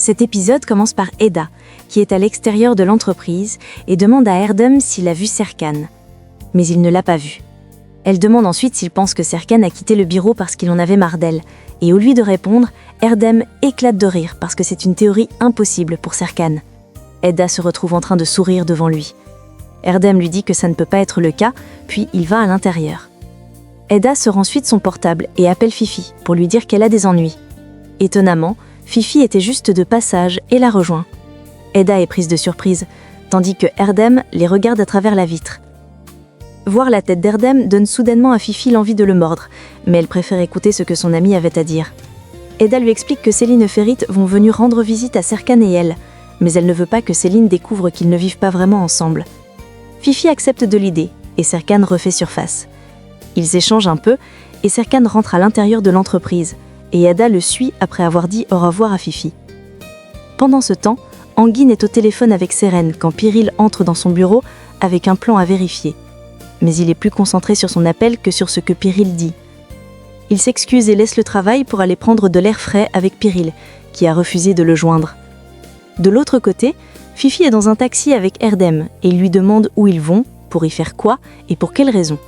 Cet épisode commence par Eda, qui est à l'extérieur de l'entreprise et demande à Erdem s'il a vu Serkan. Mais il ne l'a pas vu. Elle demande ensuite s'il pense que Serkan a quitté le bureau parce qu'il en avait marre d'elle. Et au lieu de répondre, Erdem éclate de rire parce que c'est une théorie impossible pour Serkan. Eda se retrouve en train de sourire devant lui. Erdem lui dit que ça ne peut pas être le cas, puis il va à l'intérieur. Eda sort ensuite son portable et appelle Fifi pour lui dire qu'elle a des ennuis. Étonnamment, Fifi était juste de passage et la rejoint. Eda est prise de surprise, tandis que Erdem les regarde à travers la vitre. Voir la tête d'Erdem donne soudainement à Fifi l'envie de le mordre, mais elle préfère écouter ce que son ami avait à dire. Eda lui explique que Céline et Ferit vont venir rendre visite à Serkan et elle, mais elle ne veut pas que Céline découvre qu'ils ne vivent pas vraiment ensemble. Fifi accepte de l'idée, et Serkan refait surface. Ils échangent un peu, et Serkan rentre à l'intérieur de l'entreprise, et Eda le suit après avoir dit au revoir à Fifi. Pendant ce temps, Engin est au téléphone avec Seren quand Piril entre dans son bureau avec un plan à vérifier. Mais il est plus concentré sur son appel que sur ce que Piril dit. Il s'excuse et laisse le travail pour aller prendre de l'air frais avec Piril, qui a refusé de le joindre. De l'autre côté, Fifi est dans un taxi avec Erdem et il lui demande où ils vont, pour y faire quoi et pour quelles raisons.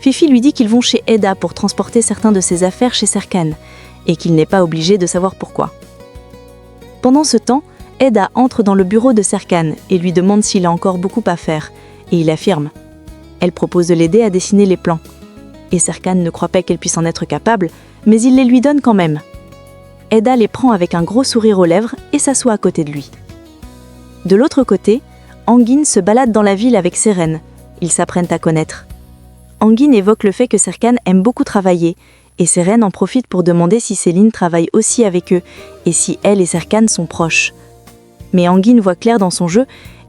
Fifi lui dit qu'ils vont chez Eda pour transporter certains de ses affaires chez Serkan et qu'il n'est pas obligé de savoir pourquoi. Pendant ce temps, Eda entre dans le bureau de Serkan et lui demande s'il a encore beaucoup à faire, et il affirme. Elle propose de l'aider à dessiner les plans. Et Serkan ne croit pas qu'elle puisse en être capable, mais il les lui donne quand même. Eda les prend avec un gros sourire aux lèvres et s'assoit à côté de lui. De l'autre côté, Engin se balade dans la ville avec Seren. Ils s'apprennent à connaître. Engin évoque le fait que Serkan aime beaucoup travailler, et Seren en profite pour demander si Céline travaille aussi avec eux, et si elle et Serkan sont proches. Mais Engin voit clair dans son jeu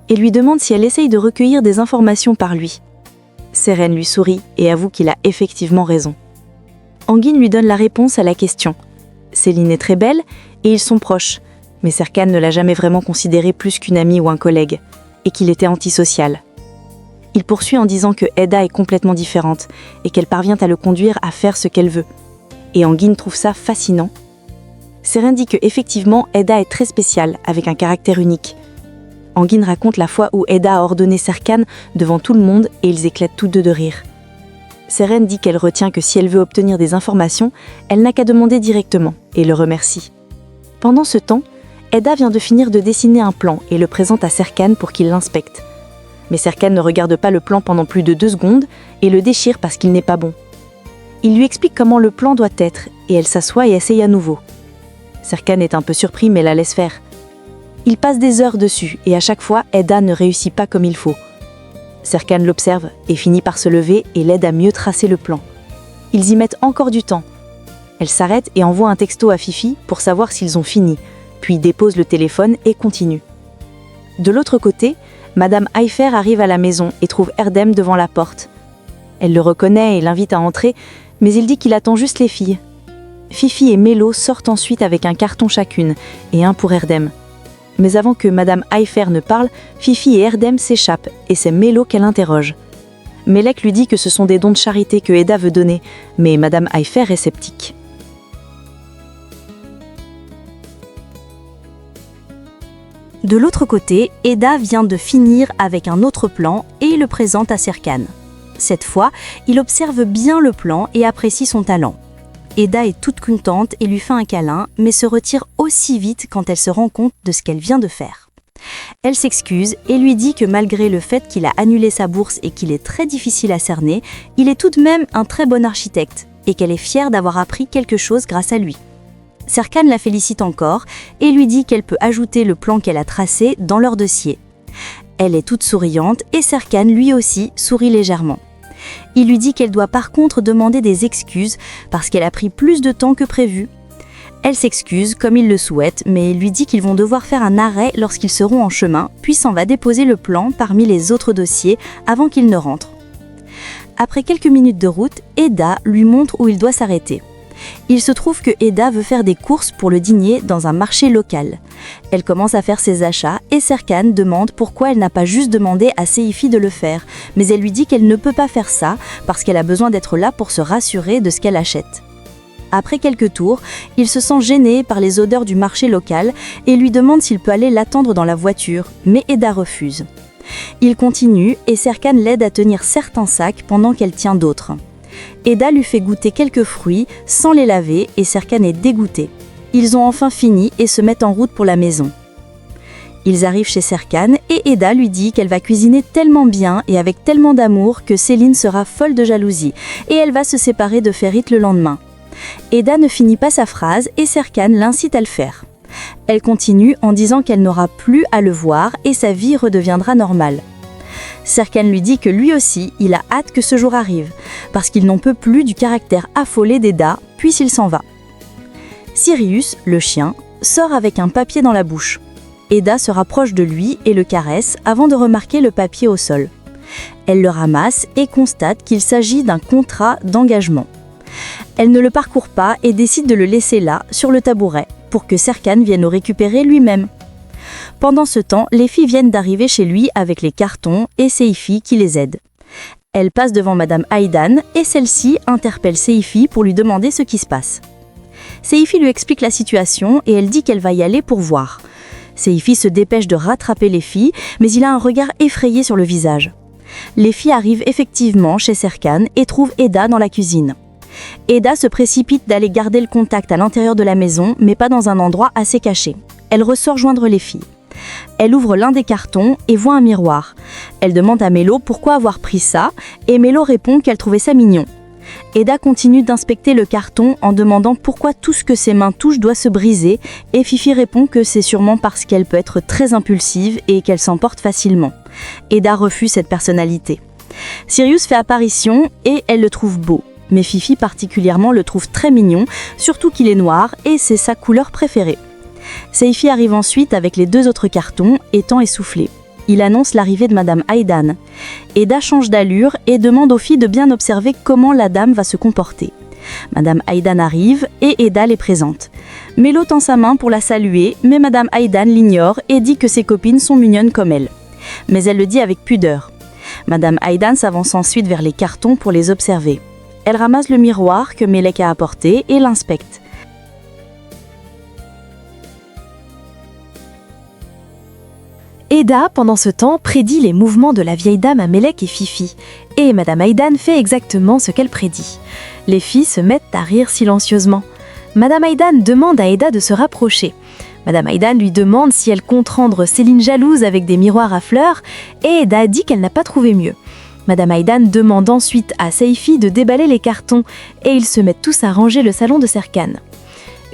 et lui demande si elle essaye de recueillir des informations par lui. Seren lui sourit et avoue qu'il a effectivement raison. Engin lui donne la réponse à la question. Céline est très belle et ils sont proches, mais Serkan ne l'a jamais vraiment considérée plus qu'une amie ou un collègue, et qu'il était antisocial. Il poursuit en disant que Eda est complètement différente et qu'elle parvient à le conduire à faire ce qu'elle veut. Et Engin trouve ça fascinant. Seren dit que effectivement Eda est très spéciale, avec un caractère unique. Engin raconte la fois où Eda a ordonné Serkan devant tout le monde et ils éclatent tous deux de rire. Seren dit qu'elle retient que si elle veut obtenir des informations, elle n'a qu'à demander directement et le remercie. Pendant ce temps, Eda vient de finir de dessiner un plan et le présente à Serkan pour qu'il l'inspecte. Mais Serkan ne regarde pas le plan pendant plus de 2 secondes et le déchire parce qu'il n'est pas bon. Il lui explique comment le plan doit être et elle s'assoit et essaye à nouveau. Serkan est un peu surpris mais la laisse faire. Il passe des heures dessus et à chaque fois, Eda ne réussit pas comme il faut. Serkan l'observe et finit par se lever et l'aide à mieux tracer le plan. Ils y mettent encore du temps. Elle s'arrête et envoie un texto à Fifi pour savoir s'ils ont fini, puis dépose le téléphone et continue. De l'autre côté, Madame Eifer arrive à la maison et trouve Erdem devant la porte. Elle le reconnaît et l'invite à entrer, mais il dit qu'il attend juste les filles. Fifi et Mélo sortent ensuite avec un carton chacune et un pour Erdem. Mais avant que Madame Eifer ne parle, Fifi et Erdem s'échappent et c'est Mélo qu'elle interroge. Melek lui dit que ce sont des dons de charité que Eda veut donner, mais Madame Eifer est sceptique. De l'autre côté, Eda vient de finir avec un autre plan et le présente à Serkan. Cette fois, il observe bien le plan et apprécie son talent. Eda est toute contente et lui fait un câlin, mais se retire aussi vite quand elle se rend compte de ce qu'elle vient de faire. Elle s'excuse et lui dit que malgré le fait qu'il a annulé sa bourse et qu'il est très difficile à cerner, il est tout de même un très bon architecte et qu'elle est fière d'avoir appris quelque chose grâce à lui. Serkan la félicite encore et lui dit qu'elle peut ajouter le plan qu'elle a tracé dans leur dossier. Elle est toute souriante et Serkan lui aussi sourit légèrement. Il lui dit qu'elle doit par contre demander des excuses parce qu'elle a pris plus de temps que prévu. Elle s'excuse comme il le souhaite, mais lui dit qu'ils vont devoir faire un arrêt lorsqu'ils seront en chemin, puis s'en va déposer le plan parmi les autres dossiers avant qu'il ne rentre. Après quelques minutes de route, Eda lui montre où il doit s'arrêter. Il se trouve que Eda veut faire des courses pour le dîner dans un marché local. Elle commence à faire ses achats et Serkan demande pourquoi elle n'a pas juste demandé à Seifi de le faire, mais elle lui dit qu'elle ne peut pas faire ça parce qu'elle a besoin d'être là pour se rassurer de ce qu'elle achète. Après quelques tours, il se sent gêné par les odeurs du marché local et lui demande s'il peut aller l'attendre dans la voiture, mais Eda refuse. Il continue et Serkan l'aide à tenir certains sacs pendant qu'elle tient d'autres. Eda lui fait goûter quelques fruits sans les laver et Serkan est dégoûté. Ils ont enfin fini et se mettent en route pour la maison. Ils arrivent chez Serkan et Eda lui dit qu'elle va cuisiner tellement bien et avec tellement d'amour que Céline sera folle de jalousie et elle va se séparer de Ferit le lendemain. Eda ne finit pas sa phrase et Serkan l'incite à le faire. Elle continue en disant qu'elle n'aura plus à le voir et sa vie redeviendra normale. Serkan lui dit que lui aussi, il a hâte que ce jour arrive, parce qu'il n'en peut plus du caractère affolé d'Eda, puis il s'en va. Sirius, le chien, sort avec un papier dans la bouche. Eda se rapproche de lui et le caresse avant de remarquer le papier au sol. Elle le ramasse et constate qu'il s'agit d'un contrat d'engagement. Elle ne le parcourt pas et décide de le laisser là, sur le tabouret, pour que Serkan vienne le récupérer lui-même. Pendant ce temps, les filles viennent d'arriver chez lui avec les cartons et Seyfi qui les aide. Elle passe devant Madame Aydan et celle-ci interpelle Seyfi pour lui demander ce qui se passe. Seyfi lui explique la situation et elle dit qu'elle va y aller pour voir. Seyfi se dépêche de rattraper les filles, mais il a un regard effrayé sur le visage. Les filles arrivent effectivement chez Serkan et trouvent Eda dans la cuisine. Eda se précipite d'aller garder le contact à l'intérieur de la maison, mais pas dans un endroit assez caché. Elle ressort joindre les filles. Elle ouvre l'un des cartons et voit un miroir. Elle demande à Mélo pourquoi avoir pris ça, et Mélo répond qu'elle trouvait ça mignon. Eda continue d'inspecter le carton en demandant pourquoi tout ce que ses mains touchent doit se briser, et Fifi répond que c'est sûrement parce qu'elle peut être très impulsive et qu'elle s'emporte facilement. Eda refuse cette personnalité. Sirius fait apparition et elle le trouve beau. Mais Fifi particulièrement le trouve très mignon, surtout qu'il est noir et c'est sa couleur préférée. Seyfi arrive ensuite avec les 2 autres cartons, étant essoufflé. Il annonce l'arrivée de Madame Aydan. Eda change d'allure et demande aux filles de bien observer comment la dame va se comporter. Madame Aydan arrive et Eda les présente. Mélo tend sa main pour la saluer, mais Madame Aydan l'ignore et dit que ses copines sont mignonnes comme elle. Mais elle le dit avec pudeur. Madame Aydan s'avance ensuite vers les cartons pour les observer. Elle ramasse le miroir que Melek a apporté et l'inspecte. Eda, pendant ce temps, prédit les mouvements de la vieille dame à Melek et Fifi, et Madame Aydan fait exactement ce qu'elle prédit. Les filles se mettent à rire silencieusement. Madame Aydan demande à Eda de se rapprocher. Madame Aydan lui demande si elle compte rendre Céline jalouse avec des miroirs à fleurs, et Eda dit qu'elle n'a pas trouvé mieux. Madame Aydan demande ensuite à Seyfi de déballer les cartons, et ils se mettent tous à ranger le salon de Serkan.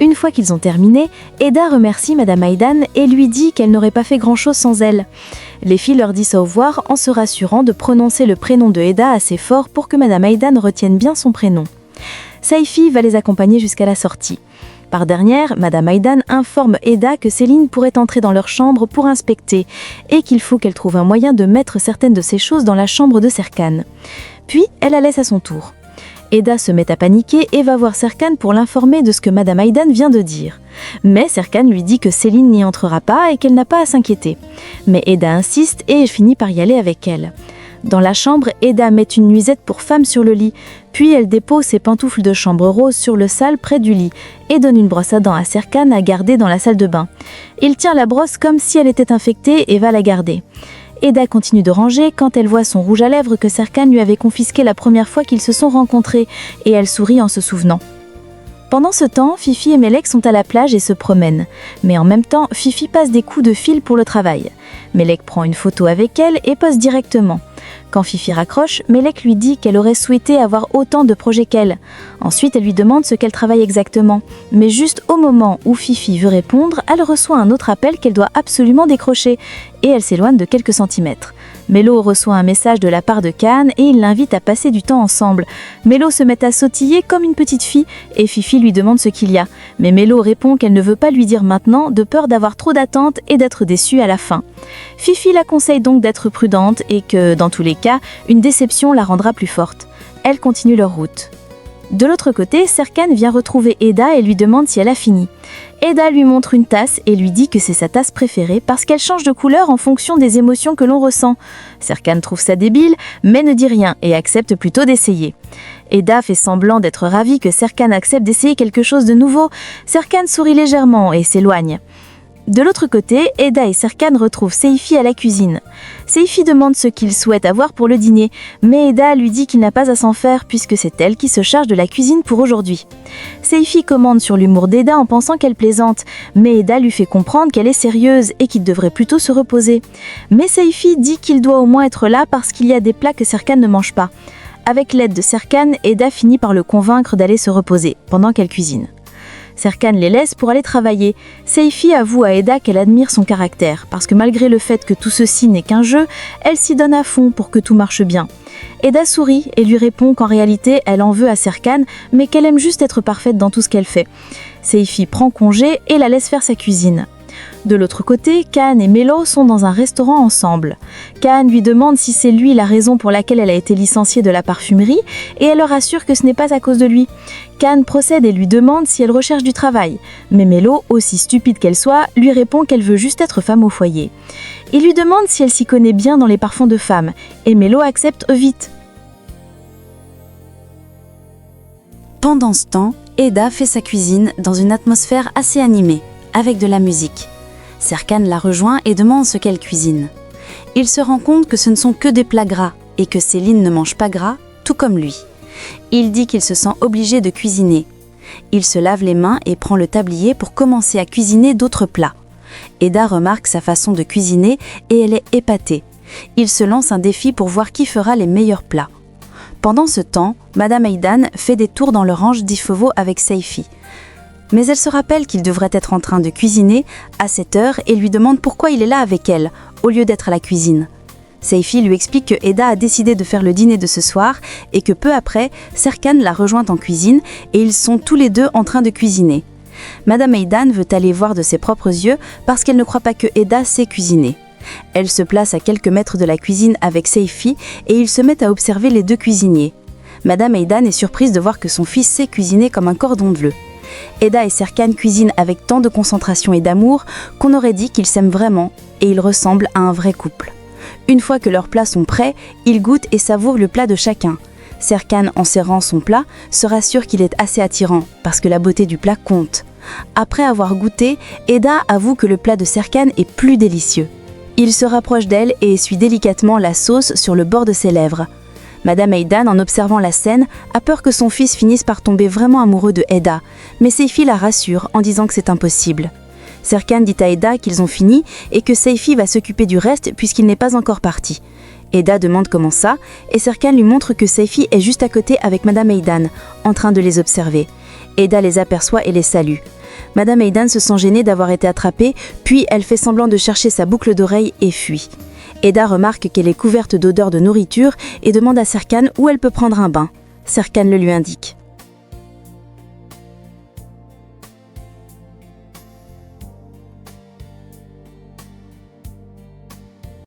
Une fois qu'ils ont terminé, Eda remercie Madame Aydan et lui dit qu'elle n'aurait pas fait grand-chose sans elle. Les filles leur disent au revoir en se rassurant de prononcer le prénom de Eda assez fort pour que Madame Aydan retienne bien son prénom. Seyfi va les accompagner jusqu'à la sortie. Par dernière, Madame Aydan informe Eda que Céline pourrait entrer dans leur chambre pour inspecter et qu'il faut qu'elle trouve un moyen de mettre certaines de ces choses dans la chambre de Serkan. Puis, elle la laisse à son tour. Eda se met à paniquer et va voir Serkan pour l'informer de ce que Madame Aydan vient de dire. Mais Serkan lui dit que Céline n'y entrera pas et qu'elle n'a pas à s'inquiéter. Mais Eda insiste et finit par y aller avec elle. Dans la chambre, Eda met une nuisette pour femme sur le lit, puis elle dépose ses pantoufles de chambre rose sur le sale près du lit et donne une brosse à dents à Serkan à garder dans la salle de bain. Il tient la brosse comme si elle était infectée et va la garder. Eda continue de ranger quand elle voit son rouge à lèvres que Serkan lui avait confisqué la première fois qu'ils se sont rencontrés, et elle sourit en se souvenant. Pendant ce temps, Fifi et Melek sont à la plage et se promènent. Mais en même temps, Fifi passe des coups de fil pour le travail. Melek prend une photo avec elle et pose directement. Quand Fifi raccroche, Melek lui dit qu'elle aurait souhaité avoir autant de projets qu'elle. Ensuite, elle lui demande ce qu'elle travaille exactement. Mais juste au moment où Fifi veut répondre, elle reçoit un autre appel qu'elle doit absolument décrocher. Et elle s'éloigne de quelques centimètres. Mélo reçoit un message de la part de Khan et il l'invite à passer du temps ensemble. Mélo se met à sautiller comme une petite fille et Fifi lui demande ce qu'il y a. Mais Mélo répond qu'elle ne veut pas lui dire maintenant de peur d'avoir trop d'attentes et d'être déçue à la fin. Fifi la conseille donc d'être prudente et que, dans tous les cas, une déception la rendra plus forte. Elle continue leur route. De l'autre côté, Serkan vient retrouver Eda et lui demande si elle a fini. Eda lui montre une tasse et lui dit que c'est sa tasse préférée parce qu'elle change de couleur en fonction des émotions que l'on ressent. Serkan trouve ça débile, mais ne dit rien et accepte plutôt d'essayer. Eda fait semblant d'être ravie que Serkan accepte d'essayer quelque chose de nouveau. Serkan sourit légèrement et s'éloigne. De l'autre côté, Eda et Serkan retrouvent Seyfi à la cuisine. Seyfi demande ce qu'il souhaite avoir pour le dîner, mais Eda lui dit qu'il n'a pas à s'en faire puisque c'est elle qui se charge de la cuisine pour aujourd'hui. Seyfi commande sur l'humour d'Eda en pensant qu'elle plaisante, mais Eda lui fait comprendre qu'elle est sérieuse et qu'il devrait plutôt se reposer. Mais Seyfi dit qu'il doit au moins être là parce qu'il y a des plats que Serkan ne mange pas. Avec l'aide de Serkan, Eda finit par le convaincre d'aller se reposer pendant qu'elle cuisine. Serkan les laisse pour aller travailler. Seyfi avoue à Eda qu'elle admire son caractère, parce que malgré le fait que tout ceci n'est qu'un jeu, elle s'y donne à fond pour que tout marche bien. Eda sourit et lui répond qu'en réalité, elle en veut à Serkan, mais qu'elle aime juste être parfaite dans tout ce qu'elle fait. Seyfi prend congé et la laisse faire sa cuisine. De l'autre côté, Kaan et Melo sont dans un restaurant ensemble. Kaan lui demande si c'est lui la raison pour laquelle elle a été licenciée de la parfumerie et elle leur assure que ce n'est pas à cause de lui. Kaan procède et lui demande si elle recherche du travail, mais Melo, aussi stupide qu'elle soit, lui répond qu'elle veut juste être femme au foyer. Il lui demande si elle s'y connaît bien dans les parfums de femmes et Melo accepte vite. Pendant ce temps, Eda fait sa cuisine dans une atmosphère assez animée, avec de la musique. Serkan la rejoint et demande ce qu'elle cuisine. Il se rend compte que ce ne sont que des plats gras et que Céline ne mange pas gras, tout comme lui. Il dit qu'il se sent obligé de cuisiner. Il se lave les mains et prend le tablier pour commencer à cuisiner d'autres plats. Eda remarque sa façon de cuisiner et elle est épatée. Il se lance un défi pour voir qui fera les meilleurs plats. Pendant ce temps, Madame Aydan fait des tours dans le ranch d'Ifevo avec Seyfi. Mais elle se rappelle qu'il devrait être en train de cuisiner à cette heure et lui demande pourquoi il est là avec elle, au lieu d'être à la cuisine. Seyfi lui explique que Eda a décidé de faire le dîner de ce soir et que peu après, Serkan la rejoint en cuisine et ils sont tous les deux en train de cuisiner. Madame Aydan veut aller voir de ses propres yeux parce qu'elle ne croit pas que Eda sait cuisiner. Elle se place à quelques mètres de la cuisine avec Seyfi et ils se mettent à observer les deux cuisiniers. Madame Aydan est surprise de voir que son fils sait cuisiner comme un cordon bleu. Eda et Serkan cuisinent avec tant de concentration et d'amour qu'on aurait dit qu'ils s'aiment vraiment et ils ressemblent à un vrai couple. Une fois que leurs plats sont prêts, ils goûtent et savourent le plat de chacun. Serkan, en serrant son plat, se rassure qu'il est assez attirant parce que la beauté du plat compte. Après avoir goûté, Eda avoue que le plat de Serkan est plus délicieux. Il se rapproche d'elle et essuie délicatement la sauce sur le bord de ses lèvres. Madame Aydan, en observant la scène, a peur que son fils finisse par tomber vraiment amoureux de Eda, mais Seyfi la rassure en disant que c'est impossible. Serkan dit à Eda qu'ils ont fini et que Seyfi va s'occuper du reste puisqu'il n'est pas encore parti. Eda demande comment ça, et Serkan lui montre que Seyfi est juste à côté avec Madame Aydan, en train de les observer. Eda les aperçoit et les salue. Madame Aydan se sent gênée d'avoir été attrapée, puis elle fait semblant de chercher sa boucle d'oreille et fuit. Eda remarque qu'elle est couverte d'odeurs de nourriture et demande à Serkan où elle peut prendre un bain. Serkan le lui indique.